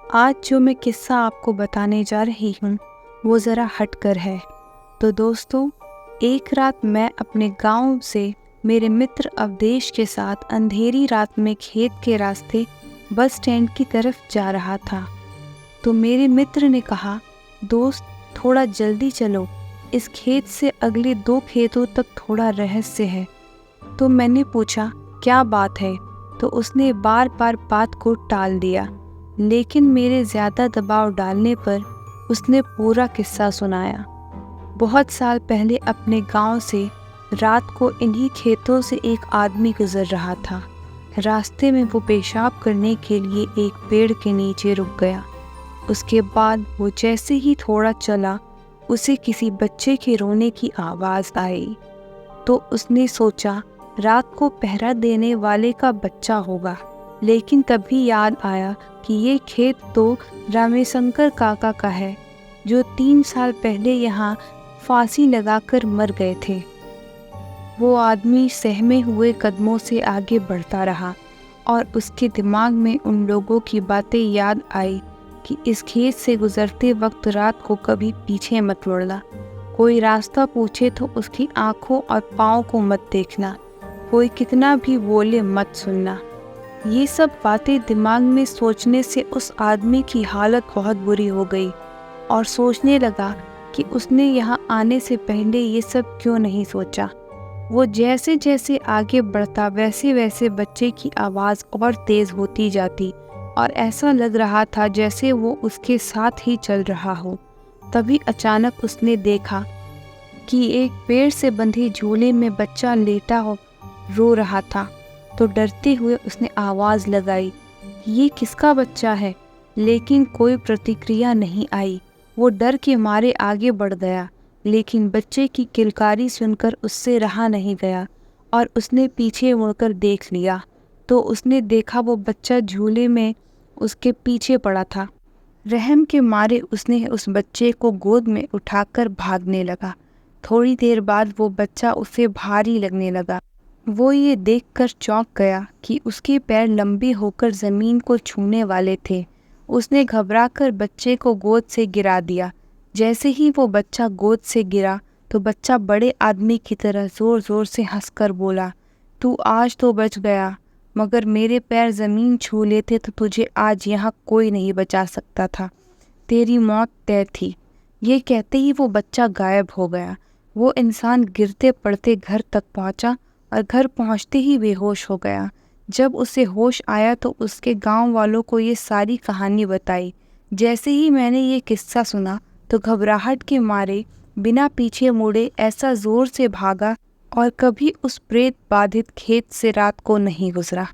आज जो मैं किस्सा आपको बताने जा रही हूँ वो ज़रा हटकर है। तो दोस्तों, एक रात मैं अपने गांव से मेरे मित्र अवधेश के साथ अंधेरी रात में खेत के रास्ते बस स्टैंड की तरफ जा रहा था। तो मेरे मित्र ने कहा, दोस्त थोड़ा जल्दी चलो, इस खेत से अगले 2 खेतों तक थोड़ा रहस्य है। तो मैंने पूछा, क्या बात है? तो उसने बार बार बात को टाल दिया, लेकिन मेरे ज़्यादा दबाव डालने पर उसने पूरा किस्सा सुनाया। बहुत साल पहले अपने गांव से रात को इन्हीं खेतों से एक आदमी गुजर रहा था। रास्ते में वो पेशाब करने के लिए एक पेड़ के नीचे रुक गया। उसके बाद वो जैसे ही थोड़ा चला, उसे किसी बच्चे के रोने की आवाज़ आई। तो उसने सोचा रात को पहरा देने वाले का बच्चा होगा, लेकिन तभी याद आया कि ये खेत तो रामेशंकर काका का है, जो 3 साल पहले यहाँ फांसी लगाकर मर गए थे। वो आदमी सहमे हुए कदमों से आगे बढ़ता रहा और उसके दिमाग में उन लोगों की बातें याद आई कि इस खेत से गुजरते वक्त रात को कभी पीछे मत मुड़ना, कोई रास्ता पूछे तो उसकी आंखों और पाँव को मत देखना, कोई कितना भी बोले मत सुनना। ये सब बातें दिमाग में सोचने से उस आदमी की हालत बहुत बुरी हो गई और सोचने लगा कि उसने यहाँ आने से पहले ये सब क्यों नहीं सोचा। वो जैसे जैसे आगे बढ़ता वैसे वैसे बच्चे की आवाज़ और तेज़ होती जाती और ऐसा लग रहा था जैसे वो उसके साथ ही चल रहा हो। तभी अचानक उसने देखा कि एक पेड़ से बंधे झूले में बच्चा लेटा हो रो रहा था। तो डरते हुए उसने आवाज़ लगाई, ये किसका बच्चा है? लेकिन कोई प्रतिक्रिया नहीं आई। वो डर के मारे आगे बढ़ गया, लेकिन बच्चे की किलकारी सुनकर उससे रहा नहीं गया और उसने पीछे मुड़कर देख लिया। तो उसने देखा वो बच्चा झूले में उसके पीछे पड़ा था। रहम के मारे उसने उस बच्चे को गोद में उठाकर भागने लगा। थोड़ी देर बाद वो बच्चा उसे भारी लगने लगा। वो ये देखकर चौंक गया कि उसके पैर लंबे होकर ज़मीन को छूने वाले थे। उसने घबराकर बच्चे को गोद से गिरा दिया। जैसे ही वो बच्चा गोद से गिरा तो बच्चा बड़े आदमी की तरह ज़ोर ज़ोर से हंसकर बोला, तू आज तो बच गया, मगर मेरे पैर ज़मीन छू लेते तो तुझे आज यहाँ कोई नहीं बचा सकता था, तेरी मौत तय थी। ये कहते ही वो बच्चा गायब हो गया। वो इंसान गिरते पड़ते घर तक पहुँचा और घर पहुँचते ही बेहोश हो गया। जब उसे होश आया तो उसके गांव वालों को ये सारी कहानी बताई। जैसे ही मैंने ये किस्सा सुना तो घबराहट के मारे बिना पीछे मुड़े ऐसा ज़ोर से भागा और कभी उस प्रेत बाधित खेत से रात को नहीं गुजरा।